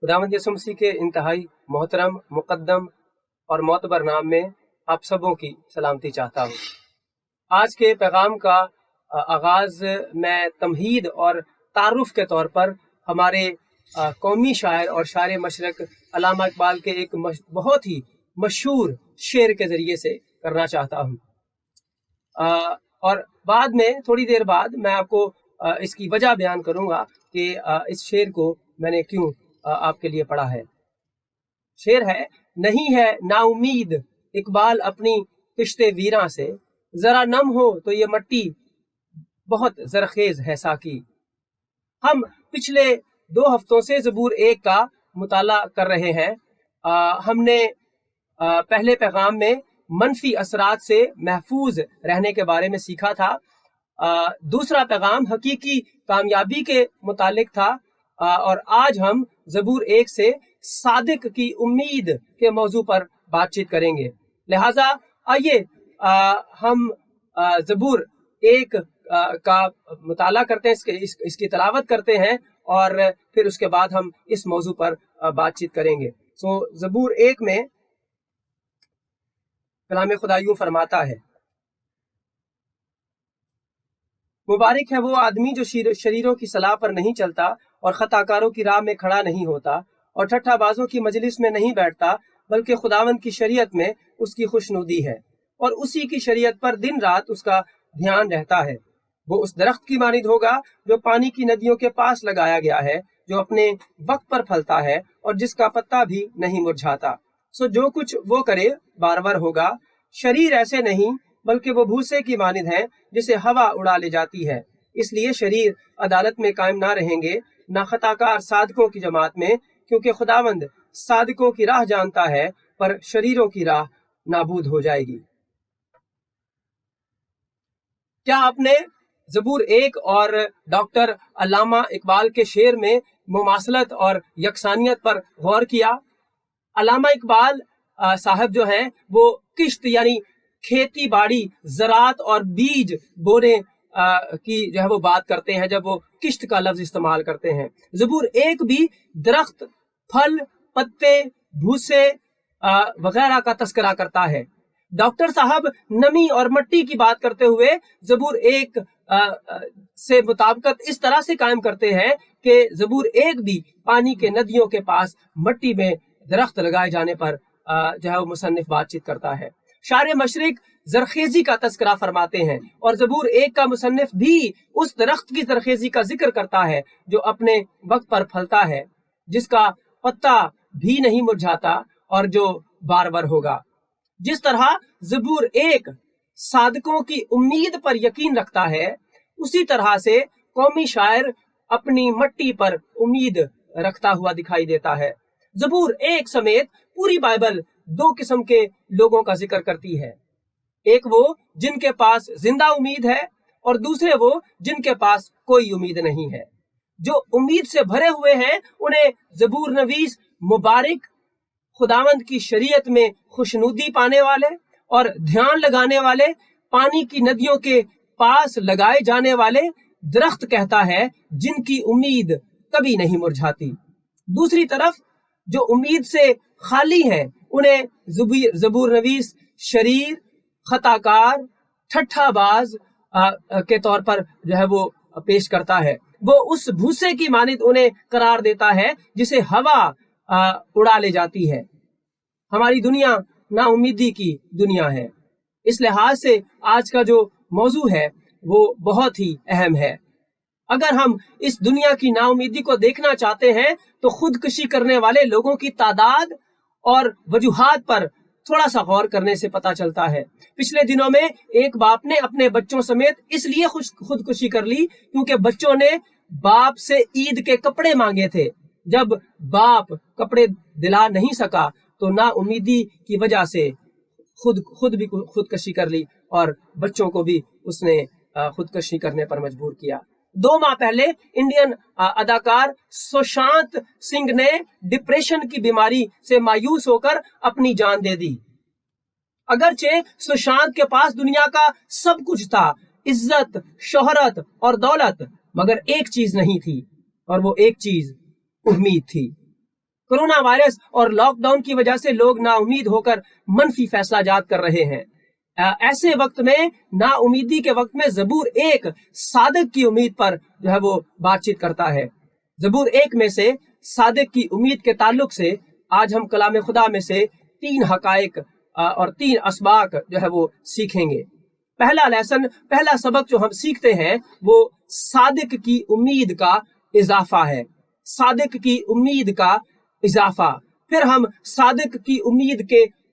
खुदावंद यीशु मसीह के इंतहाई मोहतरम मुकद्दम और मोतबर नाम में आप सबों की सलामती चाहता हूँ। आज के पैगाम का आगाज़ मैं तमहीद और तारुफ के तौर पर हमारे कौमी शायर और शायर मशरक अल्लामा इकबाल के एक बहुत ही मशहूर शेर के ज़रिए से करना चाहता हूँ। और बाद में थोड़ी देर बाद मैं आपको इसकी वजह बयान करूँगा कि इस शेर को मैंने क्यों आपके लिए पढ़ा है। शेर है, नहीं है नाउमीद इकबाल अपनी किश्ते वीरां से, जरा नम हो तो ये मट्टी बहुत जरखेज है साकी। हम पिछले 2 हफ्तों से ज़बूर 1 का मुताला कर रहे हैं। हमने पहले पैगाम में मनफी असरात से महफूज रहने के बारे में सीखा था। दूसरा पैगाम हकीकी कामयाबी के मुतालिक था। और आज हम ज़बूर 1 से सादिक की उम्मीद के मौजू पर बातचीत करेंगे। लिहाजा आइए हम ज़बूर 1 का मुताला करते हैं, इसकी तलावत करते हैं और फिर उसके बाद हम इस मौजू पर बातचीत करेंगे। ज़बूर 1 में कलाम खुदा यूं फरमाता है, मुबारक है वो आदमी जो शरीरों की सलाह पर नहीं चलता और खताकारों की राह में खड़ा नहीं होता और ठट्ठाबाजों की मजलिस में नहीं बैठता, बल्कि खुदावंद की शरीयत में उसकी खुशनुदी है और उसी की शरीयत पर दिन रात उसका ध्यान रहता है। वो उस दरख्त की मानिद होगा जो पानी की नदियों के पास लगाया गया है, जो अपने वक्त पर फलता है और जिसका पत्ता भी नहीं मुरझाता। जो कुछ वो करे बारबर होगा। शरीर ऐसे नहीं बल्कि वो भूसे की मानिद है जिसे हवा उड़ा ले जाती है। इसलिए शरीर अदालत में कायम ना रहेंगे, ना खताकार सादकों की जमात में, क्योंकि खुदावंद सादकों की राह जानता है पर शरीरों की राह नाबूद हो जाएगी। क्या आपने ज़बूर 1 और डॉक्टर अल्लामा इकबाल के शेर में मुमासलत और यकसानियत पर गौर किया? अल्लामा इकबाल साहब जो हैं वो किश्त यानी खेती बाड़ी, ज़रात और बीज बोने की जो है वो बात करते हैं जब वो किश्त का लफ्ज इस्तेमाल करते हैं। ज़बूर 1 भी दरख्त, फल, पत्ते, भूसे वगैरह का तस्करा करता है। डॉक्टर साहब नमी और मट्टी की बात करते हुए ज़बूर 1 से मुताबिकत इस तरह से कायम करते हैं कि ज़बूर 1 भी पानी के नदियों के पास मट्टी में दरख्त लगाए जाने पर जो है वो मुसन्निफ बातचीत करता है। शायर मशरिक जरखेजी का तस्करा फरमाते हैं और ज़बूर 1 का मुसन्निफ भी उस दरख्त की जरखेजी का जिक्र करता है जो अपने वक्त पर फलता है, जिसका पत्ता भी नहीं मुरझाता और जो बारबर होगा। जिस तरह ज़बूर 1 सादकों की उम्मीद पर यकीन रखता है, उसी तरह से कौमी शायर अपनी मट्टी पर उम्मीद रखता हुआ दिखाई देता है। ज़बूर 1 समेत पूरी बाइबल 2 किस्म के लोगों का जिक्र करती है। एक वो जिनके पास जिंदा उम्मीद है और दूसरे वो जिनके पास कोई उम्मीद नहीं है। जो उम्मीद से भरे हुए हैं उन्हें ज़बूर नवीस मुबारक, खुदावंद की शरीयत में खुशनुदी पाने वाले और ध्यान लगाने वाले, पानी की नदियों के पास लगाए जाने वाले दरख्त कहता है जिनकी उम्मीद कभी नहीं मुरझाती। दूसरी तरफ जो उम्मीद से खाली हैं उन्हें ज़बूर नवीस शरीर, खताकार, ठट्ठाबाज के तौर पर जो है वो पेश करता है। वो उस भूसे की मानिद उन्हें करार देता है जिसे हवा उड़ा ले जाती है। हमारी दुनिया नाउमीदी की दुनिया है। इस लिहाज से आज का जो मौजू है वो बहुत ही अहम है। अगर हम इस दुनिया की नाउमीदी को देखना चाहते हैं तो खुदकुशी करने वाले लोगों की तादाद और वजूहात पर थोड़ा सा गौर करने से पता चलता है। पिछले दिनों में एक बाप ने अपने बच्चों समेत इसलिए खुदकुशी कर ली क्योंकि बच्चों ने बाप से ईद के कपड़े मांगे थे। जब बाप कपड़े दिला नहीं सका तो ना उम्मीदी की वजह से खुद भी खुदकुशी कर ली और बच्चों को भी उसने खुदकुशी करने पर मजबूर किया। 2 माह पहले इंडियन अदाकार सुशांत सिंह ने डिप्रेशन की बीमारी से मायूस होकर अपनी जान दे दी। अगरचे सुशांत के पास दुनिया का सब कुछ था, इज्जत, शोहरत और दौलत, मगर एक चीज नहीं थी और वो एक चीज उम्मीद थी। कोरोना वायरस और लॉकडाउन की वजह से लोग नाउमीद होकर मनफी फैसला जात कर रहे हैं। ऐसे वक्त में, नाउमीदी के वक्त में, ज़बूर 1 सादिक की उम्मीद पर जो है वो बातचीत करता है। ज़बूर 1 में से सादिक की उम्मीद के ताल्लुक से आज हम कलाम खुदा में से 3 हकाइक और 3 असबाक जो है वो सीखेंगे। पहला सबक जो हम सीखते हैं वो सादिक की उम्मीद का इजाफा है। सादिक की उम्मीद का इजाफा। फिर हम सादिक की उम्मीद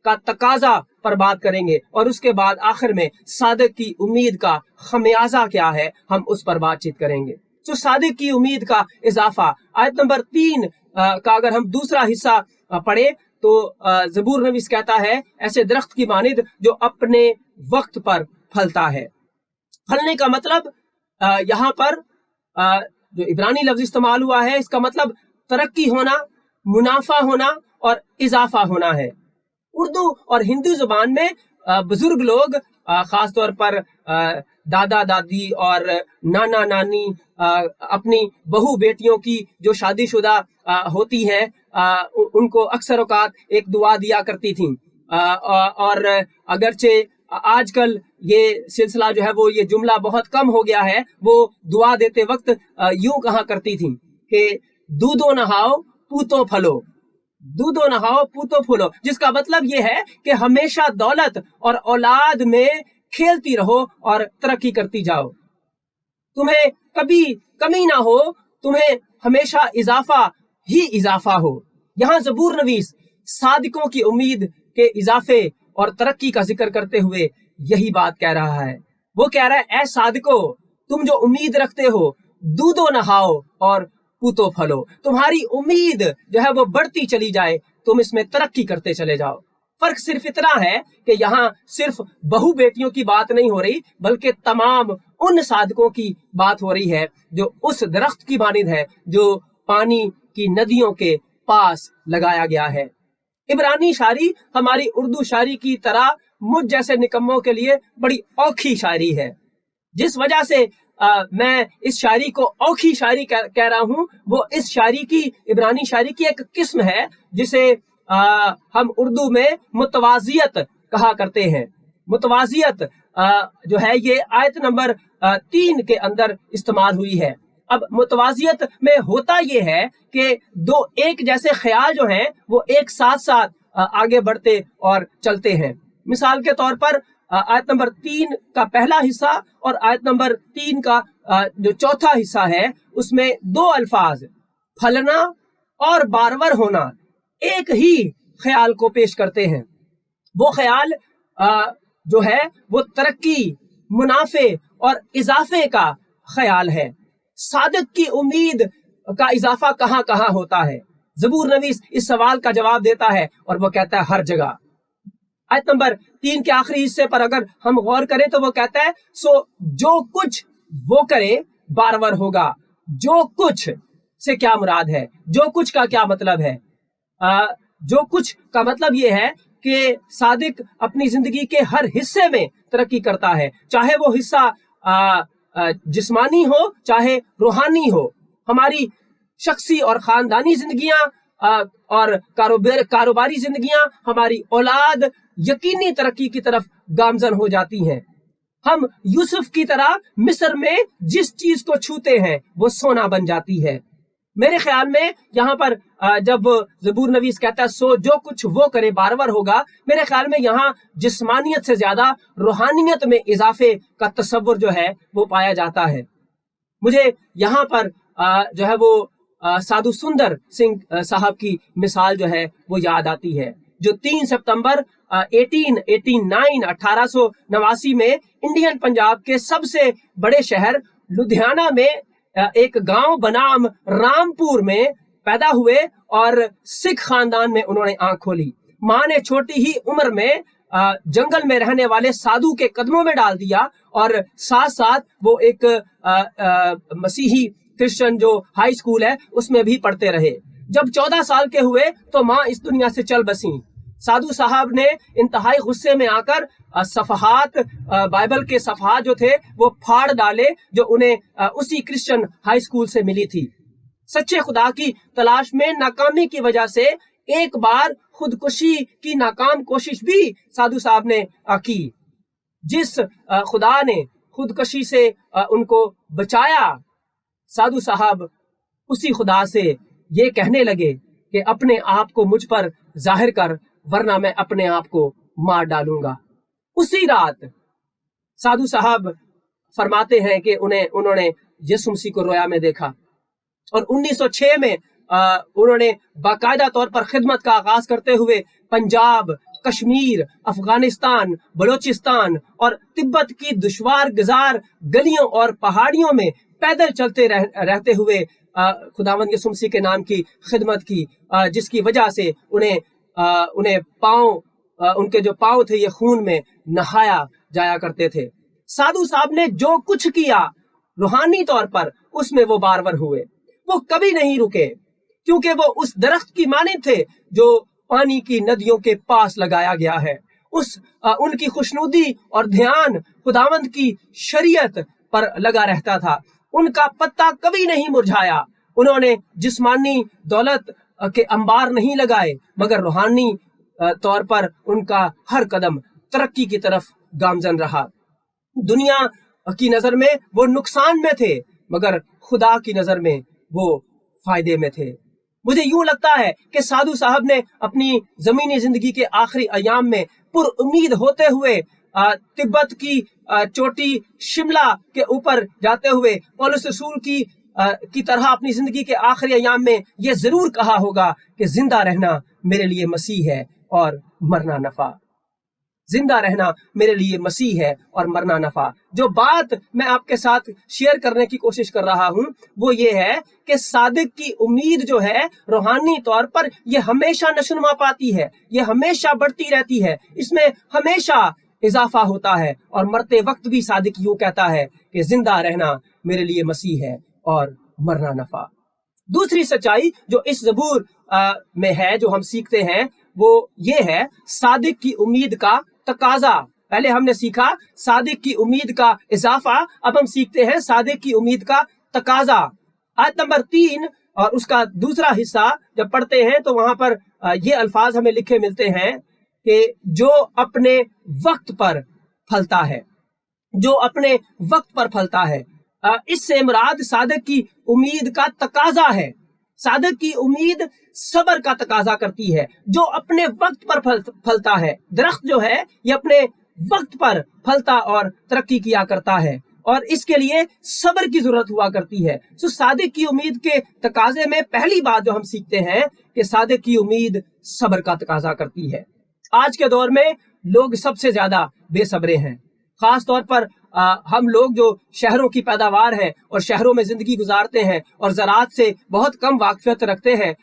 का तकाजा पर बात करेंगे और उसके बाद आखिर में सादिक की उम्मीद का खमियाजा क्या है, हम उस पर बातचीत करेंगे। तो सादिक की उम्मीद का इजाफा, आयत नंबर 3 का अगर हम दूसरा हिस्सा पढ़े तो ज़बूर नवीस कहता है, ऐसे दरख्त की मानिद जो अपने वक्त पर फलता है। फलने का मतलब यहाँ पर जो इब्रानी लफ्ज इस्तेमाल हुआ है, इसका मतलब तरक्की होना, मुनाफा होना और इजाफा होना है। उर्दू और हिंदी जुबान में बुजुर्ग लोग, खास तौर पर दादा दादी और नाना नानी, अपनी बहू बेटियों की जो शादीशुदा होती हैं, उनको अक्सर औकात एक दुआ दिया करती थीं। और अगरचे आजकल ये सिलसिला जो है वो, ये जुमला बहुत कम हो गया है, वो दुआ देते वक्त यूं कहा करती थीं कि दूधो नहाओ पूतो फलो, दूधो नहाओ पूतो फलो, जिसका मतलब ये है कि हमेशा दौलत और औलाद में खेलती रहो और तरक्की करती जाओ। तुम्हें कभी कमी ना हो, तुम्हें हमेशा इजाफा ही इजाफा हो। यहाँ ज़बूर नवीस सादिकों की उम्मीद के इजाफे और तरक्की का जिक्र करते हुए यही बात कह रहा है। वो कह रहा है, ऐ सादिको, तुम जो उम्मीद रखते हो, दूधो नहाओ और पूतो फलो, तुम्हारी उम्मीद जो है वो बढ़ती चली जाए, तुम इसमें तरक्की करते चले जाओ। फर्क सिर्फ इतना है कि यहाँ सिर्फ बहू बेटियों की बात नहीं हो रही, बल्कि तमाम उन सादिकों की बात हो रही है जो उस दरख्त की मानिद है जो पानी की नदियों के पास लगाया गया है। इब्रानी शायरी हमारी उर्दू शायरी की तरह मुझ जैसे निकम्मों के लिए बड़ी औखी शायरी है। जिस वजह से मैं इस शायरी को औखी शायरी कह रहा हूँ, वो इस शायरी की, इब्रानी शायरी की एक किस्म है जिसे हम उर्दू में मुतवाजियत कहा करते हैं। मुतवाजियत जो है ये आयत नंबर 3 के अंदर इस्तेमाल हुई है। अब मुतवाजियत में होता ये है कि दो एक जैसे ख्याल जो हैं वो एक साथ साथ आगे बढ़ते और चलते हैं। मिसाल के तौर पर आयत नंबर 3 का पहला हिस्सा और आयत नंबर 3 का जो चौथा हिस्सा है, उसमें 2 अल्फाज फलना और बारवर होना एक ही ख्याल को पेश करते हैं। वो ख्याल जो है वो तरक्की, मुनाफे और इजाफे का ख्याल है। सादिक की उम्मीद का इजाफा कहाँ कहाँ होता है? ज़बूर नवीस इस सवाल का जवाब देता है और वो कहता है हर जगह। आयत नंबर 3 के आखिरी हिस्से पर अगर हम गौर करें तो वो कहता है, सो जो कुछ वो करे बारवर होगा। जो कुछ से क्या मुराद है? जो कुछ का क्या मतलब है? जो कुछ का मतलब ये है कि सादिक अपनी जिंदगी के हर हिस्से में तरक्की करता है, चाहे वो हिस्सा जिस्मानी हो चाहे रूहानी हो। हमारी शख्सी और खानदानी जिंदगियां और कारोबारी जिंदगियां, हमारी औलाद यकीनी तरक्की की तरफ गामजन हो जाती हैं। हम यूसुफ की तरह मिस्र में जिस चीज को छूते हैं वो सोना बन जाती है। मेरे ख्याल में यहाँ पर जब ज़बूर नवीस कहता है सो जो कुछ वो करे बारवर होगा, मेरे ख्याल में यहाँ जिस्मानियत से ज्यादा रूहानियत में इजाफे का तस्वुर जो है वो पाया जाता है। मुझे यहाँ पर जो है वो साधु सुंदर सिंह साहब की मिसाल जो है वो याद आती है, जो 3 सितंबर 1889 में इंडियन पंजाब के सबसे बड़े शहर लुधियाना में एक गांव बनाम रामपुर में पैदा हुए और सिख खानदान में उन्होंने आंख खोली। माँ ने छोटी ही उम्र में जंगल में रहने वाले साधु के कदमों में डाल दिया और साथ साथ वो एक मसीही क्रिश्चियन जो हाई स्कूल है उसमें भी पढ़ते रहे। जब 14 साल के हुए तो माँ इस दुनिया से चल बसी। साधु साहब ने इंतहाई गुस्से में आकर सफ़हात, बाइबल के सफ़हात जो थे वो फाड़ डाले जो उन्हें उसी क्रिश्चियन हाई स्कूल से मिली थी। सच्चे खुदा की तलाश में नाकामी की वजह से एक बार खुदकुशी की नाकाम कोशिश भी साधु साहब ने की। जिस खुदा ने खुदकुशी से उनको बचाया, साधु साहब उसी खुदा से ये कहने लगे कि अपने आप को मुझ पर जाहिर कर, वरना मैं अपने आप को मार डालूंगा। उसी रात साधु साहब फरमाते हैं कि उन्होंने यीशु मसीह को रोया में देखा और 1906 में उन्होंने बाकायदा तौर पर खिदमत का आगाज करते हुए पंजाब, कश्मीर, अफगानिस्तान, बलोचिस्तान और तिब्बत की दुश्वार गुजार गलियों और पहाड़ियों में पैदल चलते रहते हुए खुदावंद यीशु मसीह के नाम की खिदमत की, जिसकी वजह से उन्हें उनके जो पाँव थे ये खून में नहाया जाया करते थे। साधु साहब ने जो कुछ किया रूहानी तौर पर, उसमें वो बारवर हुए। वो कभी नहीं रुके, क्योंकि वो उस दरख्त की मानिंद थे जो पानी की नदियों के पास लगाया गया है। उनकी खुशनुदी और ध्यान खुदावंद की शरीयत पर लगा रहता था। उनका पत्ता कभी नहीं मुरझाया। उन्होंने जिस्मानी दौलत के अंबार नहीं लगाए, मगर रूहानी तौर पर उनका हर कदम तरक्की की तरफ गामजन रहा। दुनिया की नजर में वो नुकसान में थे, मगर खुदा की नजर में वो फायदे में थे। मुझे यूं लगता है कि साधु साहब ने अपनी जमीनी जिंदगी के आखिरी अयाम में पुरउम्मीद होते हुए तिब्बत की चोटी शिमला के ऊपर जाते हुए पौलुस रसूल की तरह अपनी जिंदगी के आखिरी अयाम में ये जरूर कहा होगा कि जिंदा रहना मेरे लिए मसीह है और मरना नफा। जिंदा रहना मेरे लिए मसीह है और मरना नफा। जो बात मैं आपके साथ शेयर करने की कोशिश कर रहा हूं वो ये है कि सादिक की उम्मीद जो है रूहानी तौर पर ये हमेशा नशोनुमा पाती है, ये हमेशा बढ़ती रहती है, इसमें हमेशा इजाफा होता है। और मरते वक्त भी सादिक यूं कहता है कि जिंदा रहना मेरे लिए मसीह है और मरना नफा। दूसरी सच्चाई जो इस ज़बूर में है, जो हम सीखते हैं, वो ये है सादिक की उम्मीद का तकाजा। पहले हमने सीखा सादिक की उम्मीद का इजाफा, अब हम सीखते हैं सादिक की उम्मीद का तकाजा। आयत नंबर 3 और उसका दूसरा हिस्सा जब पढ़ते हैं तो वहां पर ये अल्फाज हमें लिखे मिलते हैं कि जो अपने वक्त पर फलता है, जो अपने वक्त पर फलता है। इससे मुराद सादिक की उम्मीद का तकाजा है। सादिक की उम्मीद सब्र का तकाजा करती है, जो अपने वक्त पर फलता है। दरख्त जो है ये अपने वक्त पर फलता और तरक्की किया करता है, और इसके लिए सब्र की जरूरत हुआ करती है। सो सादिक की उम्मीद के तकाजे में पहली बात जो हम सीखते हैं कि सादिक की उम्मीद सब्र का तकाजा करती है। आज के दौर में लोग सबसे ज्यादा बेसब्रे हैं, खास तौर पर हम लोग जो शहरों की पैदावार है और शहरों में जिंदगी गुजारते हैं और ज़राअत से बहुत कम वाकफियत रखते हैं,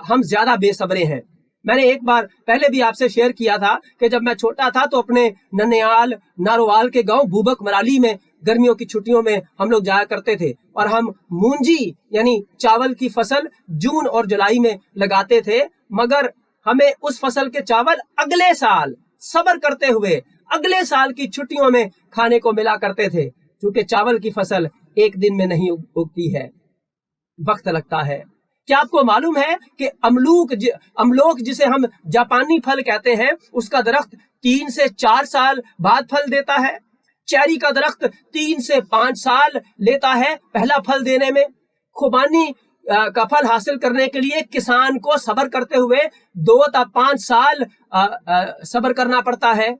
हम ज्यादा बेसब्रे हैं। मैंने एक बार पहले भी आपसे शेयर किया था कि जब मैं छोटा था तो अपने ननियाल नारोवाल के गांव बूबक मराली में गर्मियों की छुट्टियों में हम लोग जाया करते थे, और हम मूंजी यानी चावल की फसल जून और जुलाई में लगाते थे, मगर हमें उस फसल के चावल अगले साल सब्र करते हुए अगले साल की छुट्टियों में खाने को मिला करते थे, क्योंकि चावल की फसल एक दिन में नहीं उगती है, वक्त लगता है। क्या आपको मालूम है कि अमलोक जिसे हम जापानी फल कहते हैं, उसका दरख्त 3 से 4 साल बाद फल देता है। चेरी का दरख्त 3 से 5 साल लेता है पहला फल देने में। खुबानी का फल हासिल करने के लिए किसान को सब्र करते हुए 2 से 5 साल सब्र करना पड़ता है।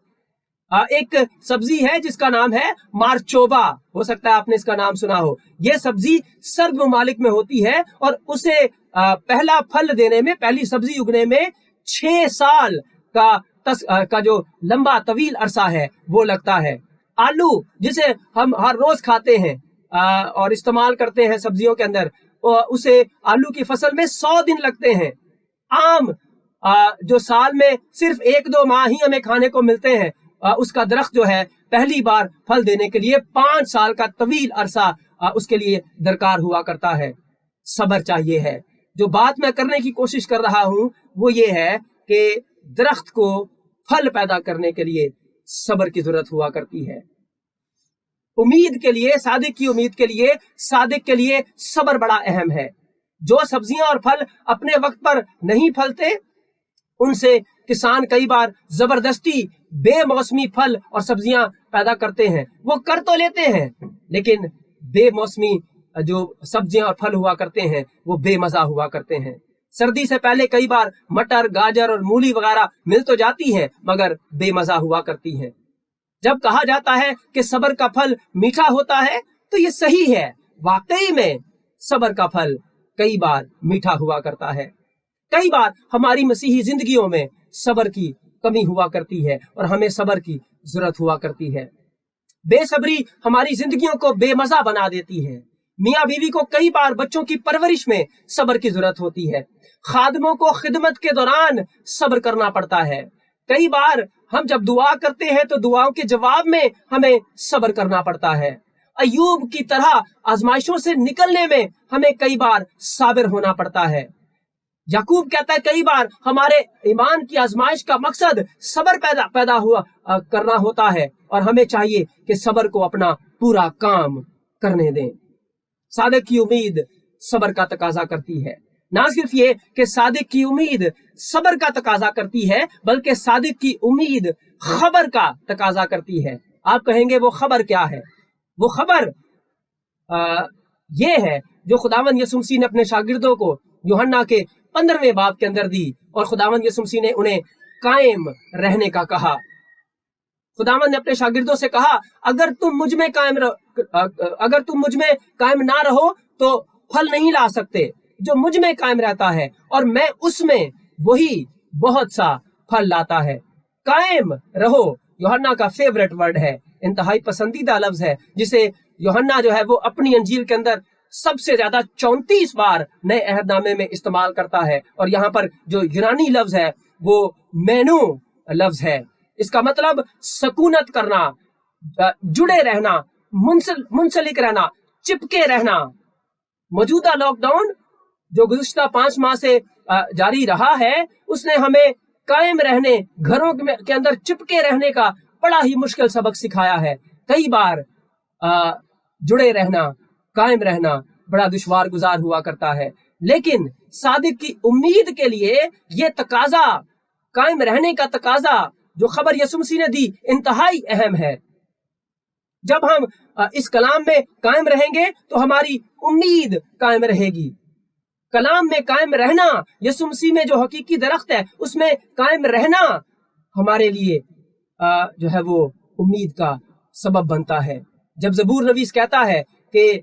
एक सब्जी है जिसका नाम है मारचोबा, हो सकता है आपने इसका नाम सुना हो। यह सब्जी सर्द ममालिक में होती है और उसे पहला फल देने में, पहली सब्जी उगने में 6 साल का जो लंबा तवील अरसा है वो लगता है। आलू जिसे हम हर रोज खाते हैं और इस्तेमाल करते हैं सब्जियों के अंदर, उसे आलू की फसल में 100 दिन लगते हैं। आम जो साल में सिर्फ 1-2 माह ही हमें खाने को मिलते हैं, उसका दरख्त जो है पहली बार फल देने के लिए 5 साल का तवील अरसा उसके लिए दरकार हुआ करता है। सब्र चाहिए है। जो बात मैं करने की कोशिश कर रहा हूं वो ये है कि दरख्त को फल पैदा करने के लिए सब्र की जरूरत हुआ करती है। उम्मीद के लिए, सादिक की उम्मीद के लिए, सादिक के लिए सब्र बड़ा अहम है। जो सब्जियां और फल अपने वक्त पर नहीं फलते, उनसे किसान कई बार जबरदस्ती बेमौसमी फल और सब्जियां पैदा करते हैं। वो कर तो लेते हैं, लेकिन बेमौसमी जो सब्जियां और फल हुआ करते हैं वो बेमजा हुआ करते हैं। सर्दी से पहले कई बार मटर, गाजर और मूली वगैरह मिल तो जाती हैं, मगर बेमजा हुआ करती हैं। जब कहा जाता है कि सब्र का फल मीठा होता है, तो ये सही है। वाकई में सब्र का फल कई बार मीठा हुआ करता है। कई बार हमारी मसीही जिंदगियों में सब्र की कमी हुआ करती है और हमें सब्र की जरूरत हुआ करती है। बेसब्री हमारी जिंदगियों को बेमजा बना देती है। मियाँ बीवी को कई बार बच्चों की परवरिश में सब्र की जरूरत होती है। खादमों को खिदमत के दौरान सब्र करना पड़ता है। कई बार हम जब दुआ करते हैं तो दुआओं के जवाब में हमें सब्र करना पड़ता है। अय्यूब की तरह आजमाइशों से निकलने में हमें कई बार साबिर होना पड़ता है। याकूब कहता है कई बार हमारे ईमान की आजमाइश का मकसद सब्र पैदा हुआ करना होता है, और हमें चाहिए कि सब्र को अपना पूरा काम करने दें। सादिक की उम्मीद सब्र का तकाजा करती है। ना सिर्फ ये कि सादिक की उम्मीद सब्र का तकाजा करती है, बल्कि सादिक की उम्मीद खबर का तकाजा करती है। आप कहेंगे वो खबर क्या है? वो खबर ये है जो खुदावंद यीशु मसीह ने अपने शागिर्दों को यूहन्ना के 15वें बाब के अंदर दी, और खुदावंद यीशु मसीह ने उन्हें कायम रहने का कहा। खुदावंद ने अपने शागिर्दों से कहा, अगर तुम मुझ में कायम ना रहो तो फल नहीं ला सकते। जो मुझ में कायम रहता है और मैं उसमें, वही बहुत सा फल लाता है। कायम रहो यूहन्ना का फेवरेट वर्ड है, इंतहाई पसंदीदा लफ्ज है, जिसे यूहन्ना जो है वो अपनी अंजील के अंदर सबसे ज्यादा 34 बार नए अहदनामे में इस्तेमाल करता है। और यहाँ पर जो यूनानी लफ्ज है वो मेनू लफ्ज है। इसका मतलब सकूनत करना, जुड़े रहना, मुंसलिक रहना, चिपके रहना। मौजूदा लॉकडाउन जो गुज़िश्ता 5 माह से जारी रहा है, उसने हमें कायम रहने, घरों के अंदर चिपके रहने का बड़ा ही मुश्किल सबक सिखाया है। कई बार जुड़े रहना, कायम रहना बड़ा दुश्वार गुजार हुआ करता है, लेकिन सादिक की उम्मीद के लिए ये तकाजा, कायम रहने का तकाजा जो खबर यीशु मसीह ने दी, इंतहाई अहम है। जब हम इस कलाम में कायम रहेंगे तो हमारी उम्मीद कायम रहेगी। कलाम में कायम रहना, यीशु मसीह में जो हकीकी दरख्त है उसमें कायम रहना हमारे लिए जो है वो उम्मीद का सबब बनता है। जब ज़बूर नवीस कहता है कि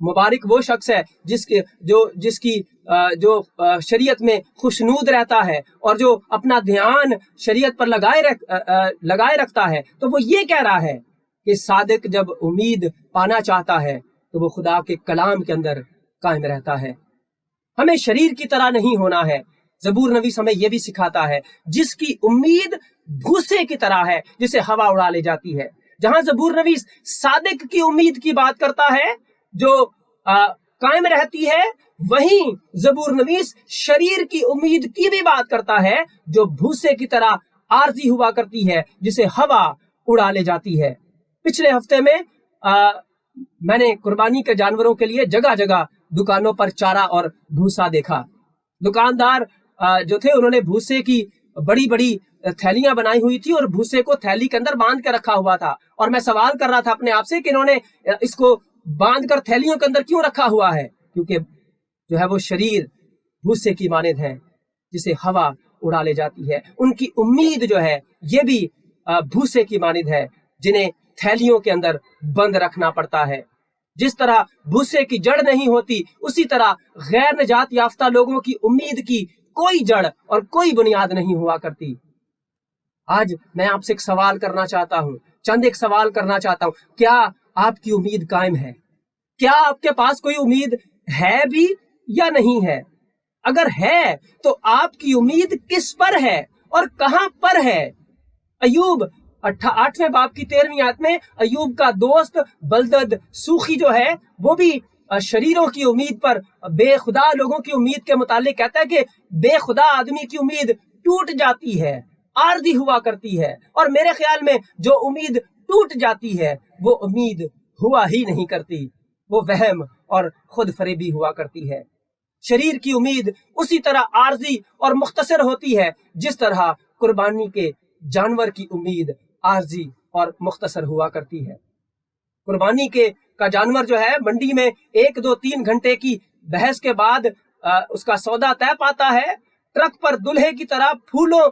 मुबारक वो शख्स है जिसकी शरीयत में खुशनूद रहता है और जो अपना ध्यान शरीयत पर लगाए रखता है, तो वो ये कह रहा है कि सादिक जब उम्मीद पाना चाहता है तो वो खुदा के कलाम के अंदर कायम रहता है। हमें शरीर की तरह नहीं होना है। ज़बूर नवीस हमें यह भी सिखाता है, जिसकी उम्मीद भूसे की तरह है जिसे हवा उड़ा ले जाती है। जहां ज़बूर नवीस सादिक की उम्मीद की बात करता है जो कायम रहती है, वहीं ज़बूर नवीस शरीर की उम्मीद की भी बात करता है जो भूसे की तरह आरजी हुआ करती है, जिसे हवा उड़ा ले जाती है। पिछले हफ्ते में मैंने कुर्बानी के जानवरों के लिए जगह जगह दुकानों पर चारा और भूसा देखा। दुकानदार जो थे उन्होंने भूसे की बड़ी बड़ी थैलियां बनाई हुई थी और भूसे को थैली के अंदर बांध कर रखा हुआ था। और मैं सवाल कर रहा था अपने आप से कि इन्होंने इसको बांध कर थैलियों के अंदर क्यों रखा हुआ है, क्योंकि जो है वो शरीर भूसे की मानिंद है जिसे हवा उड़ा ले जाती है। उनकी उम्मीद जो है ये भी भूसे की मानिंद है जिन्हें थैलियों के अंदर बंद रखना पड़ता है। जिस तरह भूसे की जड़ नहीं होती, उसी तरह गैर निजात याफ्ता लोगों की उम्मीद की कोई जड़ और कोई बुनियाद नहीं हुआ करती। आज मैं आपसे एक सवाल करना चाहता हूँ, एक सवाल करना चाहता हूँ। क्या आपकी उम्मीद कायम है? क्या आपके पास कोई उम्मीद है भी या नहीं है? अगर है तो आपकी उम्मीद किस पर है और कहां पर है? अय्यूब 8वें बाब की 13वीं आयत में अय्यूब का दोस्त बलदद सूखी जो है वो भी शरीरों की उम्मीद पर, बेखुदा लोगों की उम्मीद के मुतालिक कहता है कि बेखुदा आदमी की उम्मीद टूट जाती है, आरजी हुआ करती है। और मेरे ख्याल में जो उम्मीद टूट जाती है वो उम्मीद हुआ ही नहीं करती, वो वहम और खुद फरेबी हुआ करती है। शरीर की उम्मीद उसी तरह आर्जी और मुख्तसर होती है जिस तरह कुर्बानी के जानवर की उम्मीद आर्जी और मुख्तसर हुआ करती है। कुर्बानी का जानवर जो है मंडी में 1, 2, 3 घंटे की बहस के बाद उसका सौदा तय पाता है। ट्रक पर दुल्हे की तरह फूलों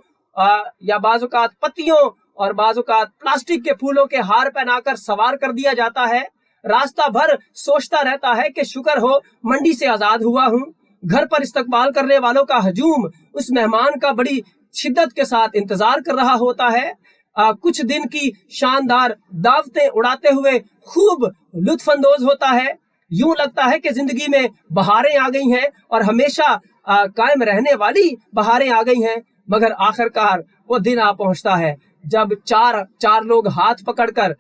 या बाजुकात पत्तियों और बाजुकात प्लास्टिक के फूलों के हार पहनाकर सवार कर दिया जाता है। रास्ता भर सोचता रहता है कि शुक्र हो मंडी से आजाद हुआ हूँ। घर पर इस्तकबाल करने वालों का हजूम उस मेहमान का बड़ी शिद्दत के साथ इंतजार कर रहा होता है। कुछ दिन की शानदार दावतें उड़ाते हुए खूब लुत्फानंदोज होता है। यूं लगता है कि जिंदगी में बहारें आ गई हैं और हमेशा कायम रहने वाली बहारें आ गई हैं। मगर आखिरकार वो दिन आ पहुंचता है जब चार लोग हाथ पकड़कर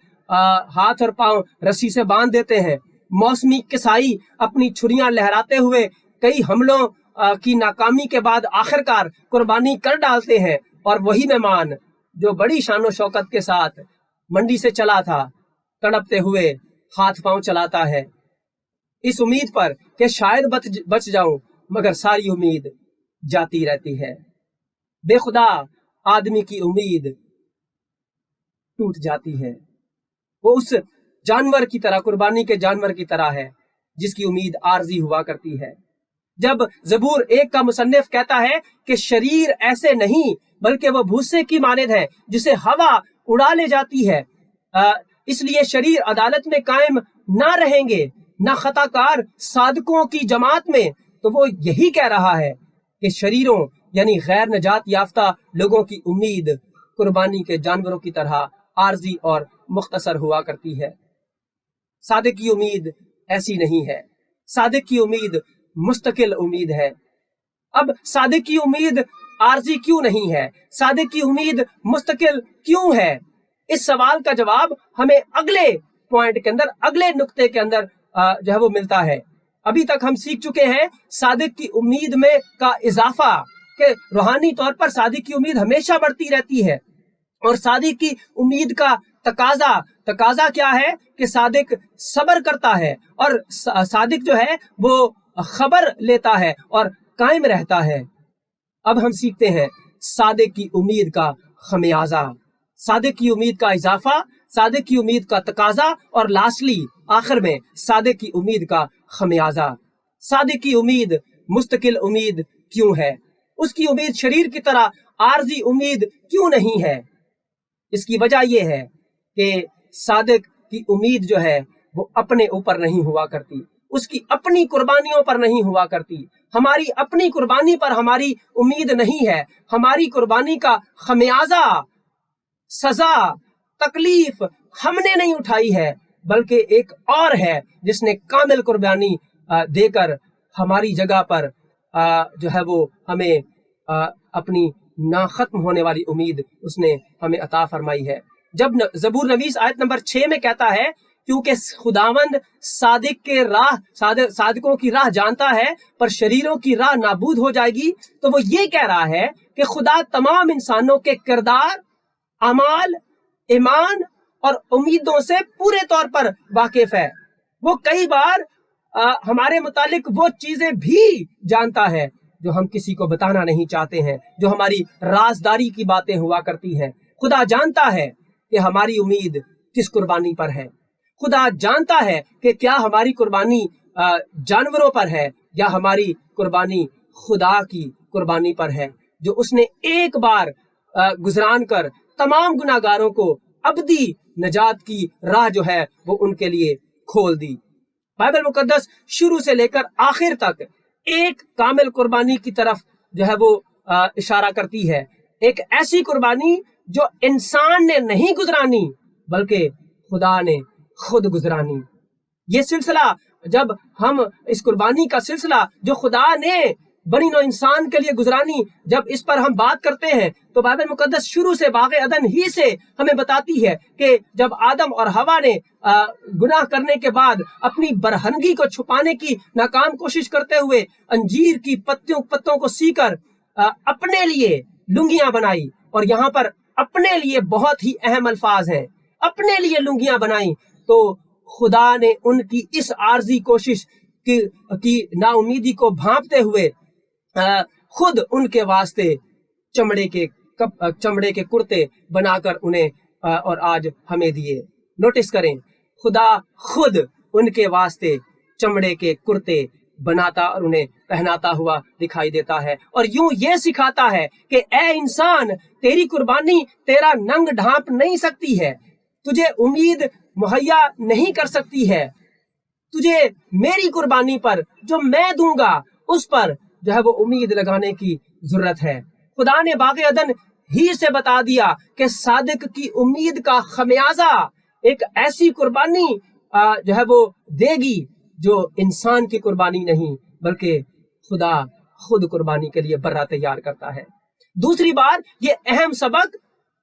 हाथ और पांव रस्सी से बांध देते हैं। मौसमी किसाई अपनी छुरियां लहराते हुए कई हमलों की नाकामी के बाद आखिरकार कुर्बानी कर डालते हैं और वही मेहमान जो बड़ी शानो शौकत के साथ मंडी से चला था तड़पते हुए हाथ पांव चलाता है इस उम्मीद पर कि शायद बच जाऊं, मगर सारी उम्मीद जाती रहती है। बेखुदा आदमी की उम्मीद टूट जाती है। वो उस जानवर की तरह, कुर्बानी के जानवर की तरह है जिसकी उम्मीद आर्जी हुआ करती है। जब ज़बूर 1 का मुसन्निफ कहता है कि शरीर ऐसे नहीं बल्कि वो भूसे की मानिद है जिसे हवा उड़ा ले जाती है, इसलिए शरीर अदालत में कायम ना रहेंगे ना खताकार सादकों की जमात में। तो वो यही कह रहा है कि शरीरों यानी गैर नजात याफ्ता लोगों की उम्मीद कुर्बानी के जानवरों की तरह आर्जी और मुख्तसर हुआ करती है। सादिक की उम्मीद ऐसी नहीं है। सादिक की उम्मीद मुस्तकिल उम्मीद है। अब सादिक की उम्मीद आर्जी क्यों नहीं है? सादिक की उम्मीद मुस्तकिल क्यों है? इस सवाल का जवाब हमें अगले पॉइंट के अंदर, अगले नुक्ते के अंदर जो है वो मिलता है। अभी तक हम सीख चुके हैं सादिक की उम्मीद में का इजाफा, कि रूहानी तौर पर सादिक की उम्मीद हमेशा बढ़ती रहती है। और सादिक की उम्मीद का तकाजा क्या है कि सादिक सब्र करता है और सादिक जो है वो खबर लेता है और कायम रहता है। अब हम सीखते हैं सादिक की उम्मीद का खमियाजा, सादिक की उम्मीद का इजाफा, सादिक की उम्मीद का तकाजा और लास्टली आखिर में सादिक की उम्मीद का खमियाजा। सादिक की उम्मीद मुस्तकिल उम्मीद क्यों है? उसकी उम्मीद शरीर की तरह आर्जी उम्मीद क्यों नहीं है? इसकी वजह यह है कि सादिक की उम्मीद जो है वो अपने ऊपर नहीं हुआ करती, उसकी अपनी कुर्बानियों पर नहीं हुआ करती। हमारी अपनी कुर्बानी पर हमारी उम्मीद नहीं है। हमारी कुर्बानी का खमियाजा, सजा, तकलीफ हमने नहीं उठाई है, बल्कि एक और है जिसने कामिल कुर्बानी देकर हमारी जगह पर जो है वो हमें अपनी ना खत्म होने वाली उम्मीद उसने हमें अता फरमाई है। जब ज़बूर नवीस आयत नंबर 6 में कहता है क्योंकि खुदावंद सादिकों की राह जानता है पर शरीरों की राह नाबूद हो जाएगी, तो वो ये कह रहा है कि खुदा तमाम इंसानों के किरदार, अमाल, ईमान और उम्मीदों से पूरे तौर पर वाकिफ है। वो कई बार हमारे मुतालिक वो चीजें भी जानता है जो हम किसी को बताना नहीं चाहते हैं, जो हमारी राजदारी की बातें हुआ करती हैं। खुदा जानता है कि हमारी उम्मीद किस कुर्बानी पर है। खुदा जानता है कि क्या हमारी कुर्बानी जानवरों पर है या हमारी कुर्बानी खुदा की कुर्बानी पर है, जो उसने एक बार गुजरान कर तमाम गुनाहगारों को अबदी नजात की राह जो है वो उनके लिए खोल दी। बाइबल मुकद्दस शुरू से लेकर आखिर तक एक कामिल कुर्बानी की तरफ जो है वो इशारा करती है। एक ऐसी कुर्बानी जो इंसान ने नहीं गुजरानी बल्कि खुदा ने खुद गुजरानी। ये सिलसिला, जब हम इस कुर्बानी का सिलसिला जो खुदा ने बनी नौ इंसान के लिए गुजरानी, जब इस पर हम बात करते हैं तो बाइबल मुकद्दस शुरू से बाग़े अदन ही से हमें बताती है कि जब आदम और हवा ने गुनाह करने के बाद अपनी बरहनगी को छुपाने की नाकाम कोशिश करते हुए अंजीर की पत्तों को सीकर अपने लिए लुंगियां बनाई, और यहाँ पर अपने लिए बहुत ही अहम अल्फाज हैं, अपने लिए लुंगियां बनाई, तो खुदा ने उनकी इस आर्जी कोशिश की नाउमीदी को भांपते हुए खुद उनके वास्ते चमड़े के कुर्ते बनाकर उन्हें और आज हमें दिए। नोटिस करें, खुदा खुद उनके वास्ते चमड़े के कुर्ते बनाता और उन्हें पहनाता हुआ दिखाई देता है, और यूं ये सिखाता है कि ए इंसान, तेरी कुर्बानी तेरा नंग ढांप नहीं सकती है, तुझे उम्मीद मुहैया नहीं कर सकती है, तुझे मेरी कुर्बानी पर जो मैं दूंगा उस पर जो है वो उम्मीद लगाने की जरूरत है। खुदा ने बाग़े अदन ही से बता दिया कि सादिक की उम्मीद का खमियाजा एक ऐसी कुर्बानी जो है वो देगी जो इंसान की कुर्बानी नहीं बल्कि खुदा खुद कुर्बानी के लिए बर्रा तैयार करता है। दूसरी बार ये अहम सबक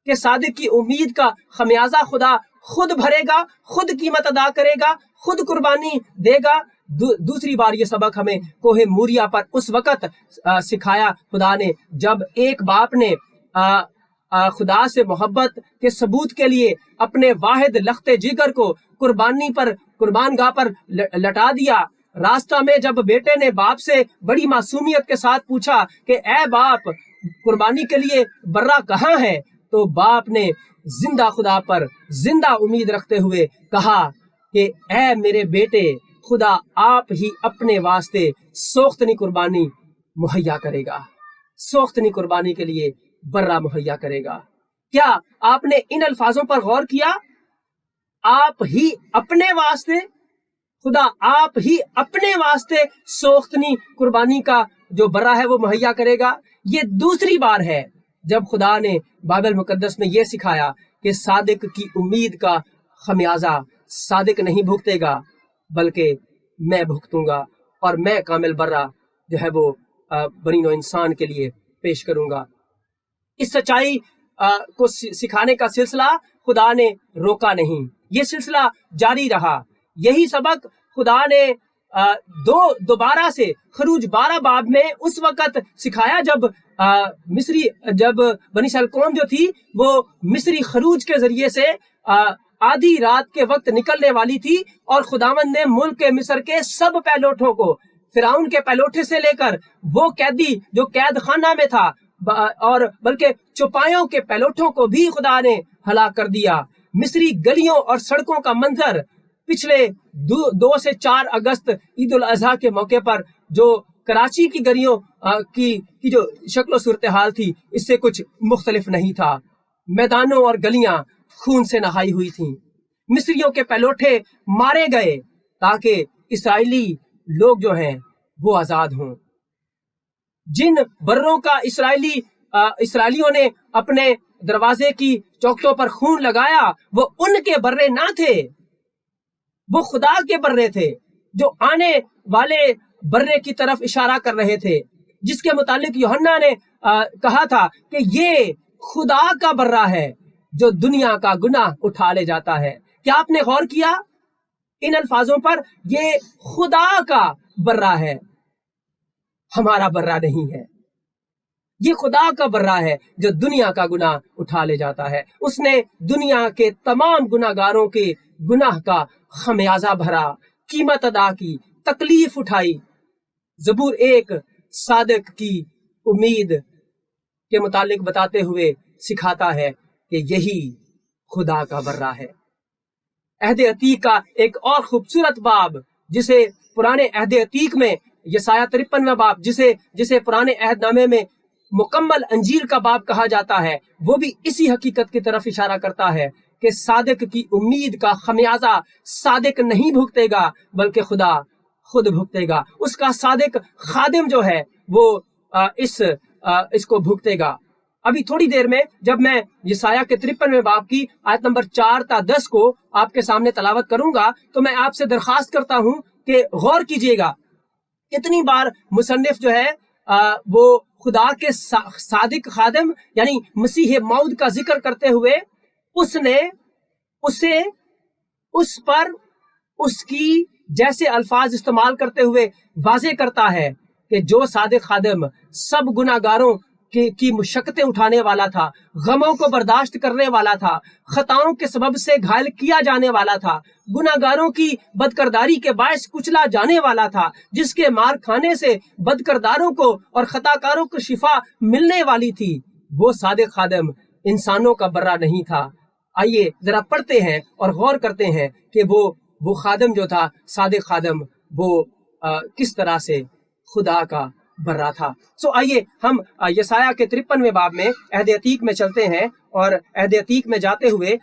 कि सादिक की उम्मीद का खमियाजा खुदा खुद भरेगा, खुद कीमत अदा करेगा, खुद कुर्बानी देगा। दूसरी बार ये सबक हमें कोहे मूरिया पर उस वक़्त सिखाया खुदा ने जब एक बाप ने खुदा से मोहब्बत के सबूत के लिए अपने वाहिद लख्ते जिगर को कुर्बानगाह पर लटा दिया। रास्ता में जब बेटे ने बाप से बड़ी मासूमियत के साथ पूछा कि ए बाप, कुर्बानी के लिए बर्रा कहाँ है, तो बाप ने जिंदा खुदा पर जिंदा उम्मीद रखते हुए कहा कि ए मेरे बेटे, खुदा आप ही अपने वास्ते सोख्तनी कुर्बानी मुहैया करेगा, सोख्तनी कुर्बानी के लिए बर्रा मुहैया करेगा। क्या आपने इन अल्फाजों पर गौर किया? आप ही अपने वास्ते, खुदा आप ही अपने वास्ते सोख्तनी कुर्बानी का जो बर्रा है वो मुहैया करेगा। ये दूसरी बार है जब खुदा ने बाइबल मुकद्दस में ये सिखाया कि सादिक की उम्मीद का खमियाजा सादिक नहीं भुगतेगा बल्कि मैं भुगतूंगा, और मैं कामिल बर्रा जो है वो बनी नौ इंसान के लिए पेश करूंगा। इस सच्चाई को सिखाने का सिलसिला खुदा ने रोका नहीं, ये सिलसिला जारी रहा। यही सबक खुदा ने दोबारा से खरूज 12 बाब में उस वक़्त सिखाया जब बनी इस्राएल कौम जो थी वो मिस्री खरूज के जरिए से आधी रात के वक्त निकलने वाली थी, और खुदावंद ने मुल्क के मिस्र के सब पैलोठों को, फिरौन के पैलोठे से लेकर वो कैदी जो कैद खाना में था और बल्कि चौपायों के पैलोठों को भी खुदा ने हलाक कर दिया। मिस्री गलियों और सड़कों का मंजर पिछले 2 से 4 अगस्त ईद उल अजहा के मौके पर जो कराची की गलियों की जो शक्ल सूरत हाल थी, इससे कुछ मुख्तलिफ नहीं था। मैदानों और गलियां खून से नहाई हुई थीं। मिस्रियों के पैलोठे मारे गए ताकि इस्राएली लोग जो हैं वो आजाद हों। जिन बर्रों का इस्राएलियों ने अपने दरवाजे की चौखटों पर खून लगाया वो उनके बर्रे ना थे, वो खुदा के बर्रे थे जो आने वाले बर्रे की तरफ इशारा कर रहे थे, जिसके मुतालिक यूहन्ना ने कहा था कि ये खुदा का बर्रा है जो दुनिया का गुनाह उठा ले जाता है। क्या आपने गौर किया इन अल्फाजों पर? ये खुदा का बर्रा है, हमारा बर्रा नहीं है। ये खुदा का बर्रा है जो दुनिया का गुनाह उठा ले जाता है। उसने दुनिया के तमाम गुनाहगारों के गुनाह का खमियाजा भरा, कीमत अदा की, तकलीफ उठाई। ज़बूर 1 सादिक की उम्मीद के मुतालिक बताते हुए सिखाता है कि यही खुदा का बर्रा है। अहद अतीक का एक और खूबसूरत बाब जिसे पुराने अहद अतीक में यसाया 53वां बाब जिसे पुराने अहदनामे में मुकम्मल अंजीर का बाब कहा जाता है, वो भी इसी हकीकत की तरफ इशारा करता है कि सादिक की उम्मीद का खमियाजा सादिक नहीं भुगतेगा बल्कि खुदा खुद भुगतेगा। उसका सादिक खादिम जो है वो इसको भुगतेगा। अभी थोड़ी देर में जब मैं यसाया के 53वें बाब की आयत नंबर 4 ता 10 को आपके सामने तलावत करूंगा तो मैं आपसे दरखास्त करता हूं कि गौर कीजिएगा। कितनी बार मुसन्निफ जो है वो खुदा के सादिक खादिम यानी मसीह मौद का जिक्र करते हुए उस पर उसकी जैसे अल्फाज इस्तेमाल करते हुए वाजे करता है कि जो सादिक खादिम सब गुनाहगारों की मुशक्कतें उठाने वाला था, गमों को बर्दाश्त करने वाला था, खताओं के सबब से घायल किया जाने वाला था, गुनाहगारों की बदकरदारी के बायस कुचला जाने वाला था, जिसके मार खाने से बदकरदारों को और खताकारों को शिफा मिलने वाली थी, वो सादिक खादिम इंसानों का बर्रा नहीं था। आइए जरा पढ़ते हैं और गौर करते हैं कि वो खादिम जो था, सादिक खादिम, वो किस तरह से खुदा का बर्रा था। सो आइए हम यसाया के 53वें बाब में अहद अतीक में चलते हैं और अहद अतीक में जाते हुए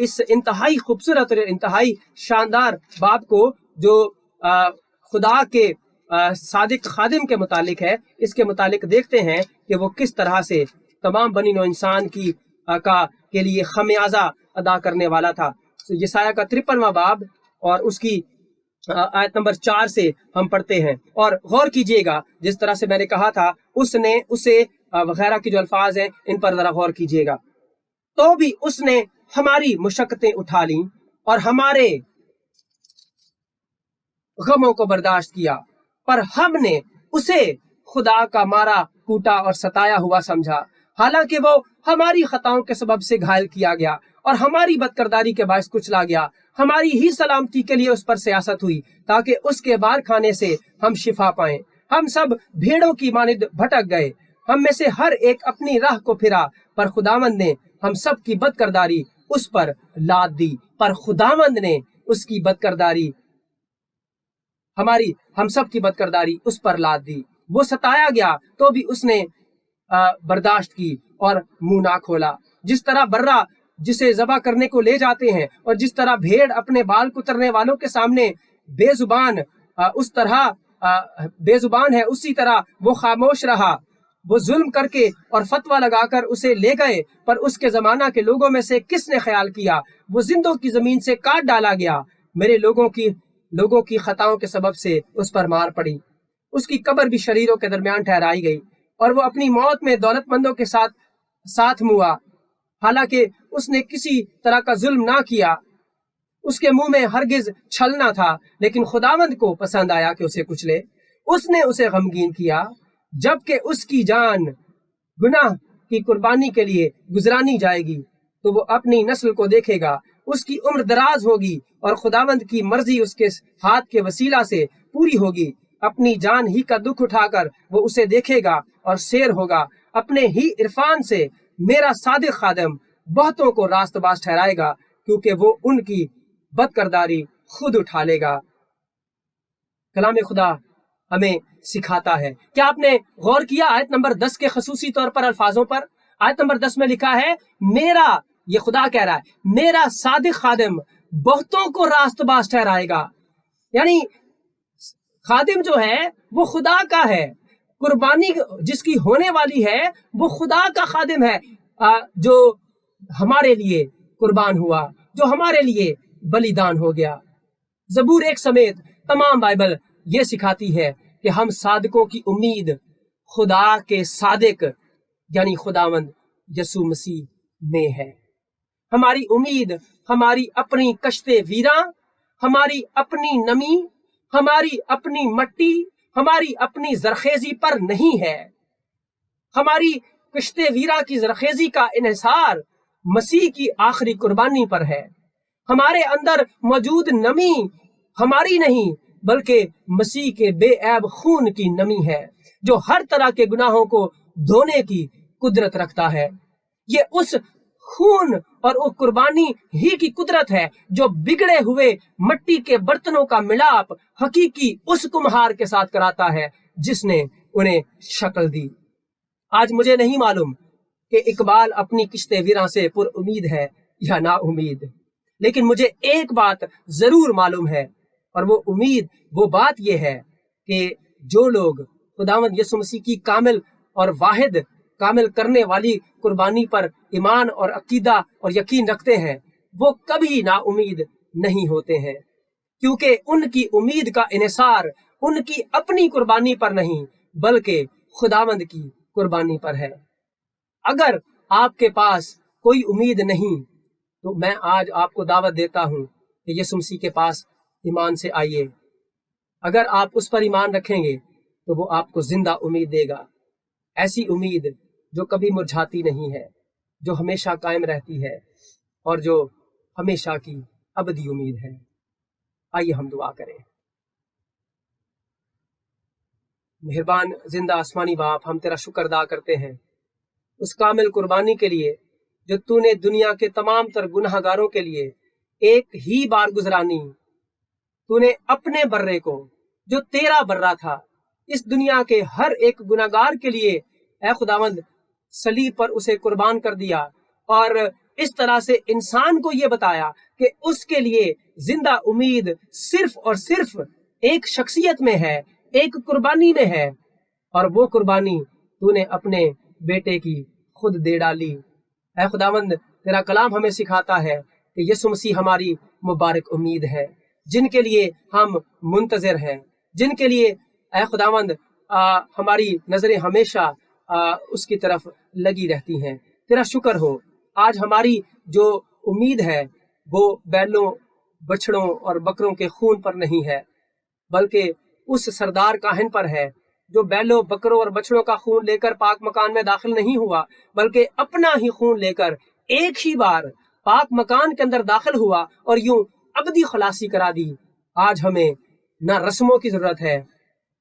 इस इंतहाई खूबसूरत और इंतहाई शानदार बाब को जो खुदा के सादिक खादिम के मुतालिक है, इसके मुतालिक देखते हैं कि वो किस तरह से तमाम बनी नौ इंसान की के लिए खमियाजा अदा करने वाला था। तो यसाया का 53वां बाब और उसकी आयत नंबर 4 से हम पढ़ते हैं और गौर कीजिएगा, जिस तरह से मैंने कहा था उसने उसे वगैरह की जो अल्फाज हैं इन पर जरा गौर कीजिएगा। तो भी उसने हमारी मुशक्कतें उठा ली और हमारे गमों को बर्दाश्त किया, पर हमने उसे खुदा का मारा कूटा और सताया हुआ समझा। हालांकि वो हमारी खताओं के सबब से घायल किया गया और हमारी बदकरदारी के बायस कुचला गया। हमारी ही सलामती के लिए उस पर सियासत हुई, ताकि उसके बार खाने से हम शिफा पाएं। हम सब भेड़ों की मानिद भटक गए, हम में से हर एक अपनी राह को फिरा, पर खुदावंद ने हम सब की बदकरदारी उस पर लाद दी। पर खुदावंद ने उसकी बदकरदारी हम सब की बदकरदारी उस पर लाद दी। वो सताया गया तो भी उसने बर्दाश्त की और मुंह ना खोला। जिस तरह बर्रा जिसे ज़बा करने को ले जाते हैं और जिस तरह भेड़ अपने बाल कुतरने वालों के सामने बेजुबान बेजुबान है, उसी तरह वो खामोश रहा। वो जुल्म करके और फतवा लगाकर उसे ले गए, पर उसके जमाना के लोगों में से किसने ख्याल किया? वो जिंदों की जमीन से काट डाला गया। मेरे लोगों की खताओं के सबब से उस पर मार पड़ी। उसकी कब्र भी शरीरों के दरमियान ठहराई गई और वो अपनी मौत में दौलतमंदों के साथ मुआ। हालांकि उसने किसी तरह का जुल्म ना किया, उसके मुंह में हरगिज छल ना था, लेकिन खुदावंद को पसंद आया कि उसे कुचले। उसने उसे गमगीन किया, जबकि उसकी जान गुनाह की कुर्बानी के लिए गुजरानी जाएगी तो वो अपनी नस्ल को देखेगा। उसकी उम्र दराज होगी और खुदावंद की मर्जी उसके हाथ के वसीला से पूरी होगी। अपनी जान ही का दुख उठाकर वो उसे देखेगा और शेर होगा। अपने ही इरफान से मेरा सादिक खादिम बहुतों को रास्तबाज ठहराएगा, क्योंकि वो उनकी बदकरदारी खुद उठा लेगा। कलाम खुदा हमें सिखाता है। क्या आपने गौर किया आयत नंबर 10 के खसूसी तौर पर अल्फाजों पर? आयत नंबर 10 में लिखा है मेरा, ये खुदा कह रहा है, मेरा सादिक खादिम बहुतों को रास्तबाज ठहराएगा। यानी खादिम जो है वो खुदा का है, कुर्बानी जिसकी होने वाली है वो खुदा का खादिम है, जो हमारे लिए कुर्बान हुआ, जो हमारे लिए बलिदान हो गया। ज़बूर 1 समेत तमाम बाइबल ये सिखाती है कि हम सादिकों की उम्मीद खुदा के सादिक यानी खुदावंद यसू मसीह में है। हमारी उम्मीद हमारी अपनी कश्ते वीरा, हमारी अपनी नमी, हमारी अपनी मट्टी, हमारी अपनी जरखेजी पर नहीं है। हमारी कश्ते वीरा की जरखेजी का इन्हिसार मसीह की आखिरी कुर्बानी पर है। हमारे अंदर मौजूद नमी हमारी नहीं, बल्कि मसीह के बेऐब खून की नमी है, जो हर तरह के गुनाहों को धोने की कुदरत रखता है। ये उस खून और उस कुर्बानी ही की कुदरत है जो बिगड़े हुए मट्टी के बर्तनों का मिलाप हकीकी उस कुम्हार के साथ कराता है जिसने उन्हें शक्ल दी। आज मुझे नहीं मालूम कि इकबाल अपनी किश्ते वीरा से पुर उम्मीद है या ना उम्मीद, लेकिन मुझे एक बात जरूर मालूम है, और वो बात यह है कि जो लोग खुदावंद यीशु मसीह की कामिल और वाहिद कामिल करने वाली कुर्बानी पर ईमान और अकीदा और यकीन रखते हैं, वो कभी ना उम्मीद नहीं होते हैं, क्योंकि उनकी उम्मीद का इन्हिसार उनकी अपनी कुर्बानी पर नहीं, बल्कि खुदावंद की कुर्बानी पर है। अगर आपके पास कोई उम्मीद नहीं, तो मैं आज आपको दावत देता हूं कि यीशु मसीह के पास ईमान से आइए। अगर आप उस पर ईमान रखेंगे तो वो आपको जिंदा उम्मीद देगा, ऐसी उम्मीद جو کبھی مرجھاتی نہیں ہے، جو ہمیشہ قائم رہتی ہے اور جو ہمیشہ کی ابدی امید ہے۔ آئیے ہم دعا کریں۔ مہربان زندہ آسمانی باپ، ہم تیرا شکر ادا کرتے ہیں اس کامل قربانی کے لیے جو تو نے دنیا کے تمام تر گناہ گاروں کے لیے ایک ہی بار گزرانی۔ تو نے اپنے برے کو جو تیرا برا تھا اس دنیا کے ہر ایک گناہ گار کے لیے اے خداوند صلیب پر اسے قربان کر دیا، اور اس طرح سے انسان کو یہ بتایا کہ اس کے لیے زندہ امید صرف اور صرف ایک شخصیت میں ہے، ایک قربانی میں ہے، اور وہ قربانی تو نے اپنے بیٹے کی خود دے ڈالی۔ اے خداوند تیرا کلام ہمیں سکھاتا ہے کہ یسوع مسیح ہماری مبارک امید ہے، جن کے لیے ہم منتظر ہیں، جن کے لیے اے خداوند ہماری نظریں ہمیشہ اس کی طرف لگی رہتی ہیں۔ تیرا شکر ہو، آج ہماری جو امید ہے وہ بیلوں، بچڑوں اور بکروں کے خون پر نہیں ہے، بلکہ اس سردار کاہن پر ہے جو بیلوں، بکروں اور بچڑوں کا خون لے کر پاک مکان میں داخل نہیں ہوا، بلکہ اپنا ہی خون لے کر ایک ہی بار پاک مکان کے اندر داخل ہوا اور یوں ابدی خلاصی کرا دی۔ آج ہمیں نہ رسموں کی ضرورت ہے،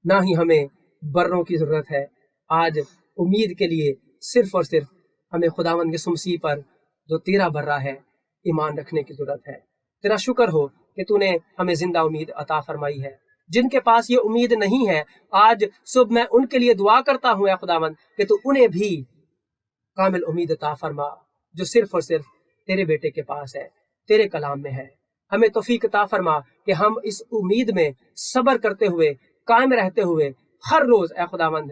نہ ہی ہمیں بروں کی ضرورت ہے۔ آج امید کے لیے صرف اور صرف ہمیں خداوند یسوع مسیح پر جو تیرا برا ہے ایمان رکھنے کی ضرورت ہے۔ تیرا شکر ہو کہ تو نے ہمیں زندہ امید عطا فرمائی ہے۔ جن کے پاس یہ امید نہیں ہے، آج صبح میں ان کے لیے دعا کرتا ہوں اے خداوند کہ تو انہیں بھی کامل امید عطا فرما جو صرف اور صرف تیرے بیٹے کے پاس ہے، تیرے کلام میں ہے۔ ہمیں توفیق عطا فرما کہ ہم اس امید میں صبر کرتے ہوئے، قائم رہتے ہوئے ہر روز اے خداوند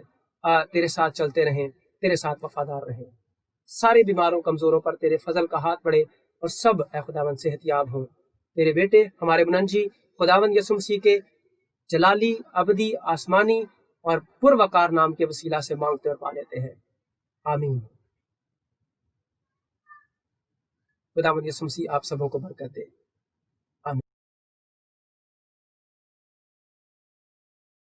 تیرے ساتھ چلتے رہیں، تیرے ساتھ وفادار رہیں۔ سارے بیماروں کمزوروں پر تیرے فضل کا ہاتھ پڑے اور سب اے خداوند صحت یاب ہوں۔ تیرے بیٹے ہمارے منجی خداوند یسوع مسیح کے جلالی، ابدی، آسمانی اور پروقار نام کے وسیلہ سے مانگتے اور پا لیتے ہیں، آمین۔ خداوند یسوع مسیح آپ سبوں کو برکت دے۔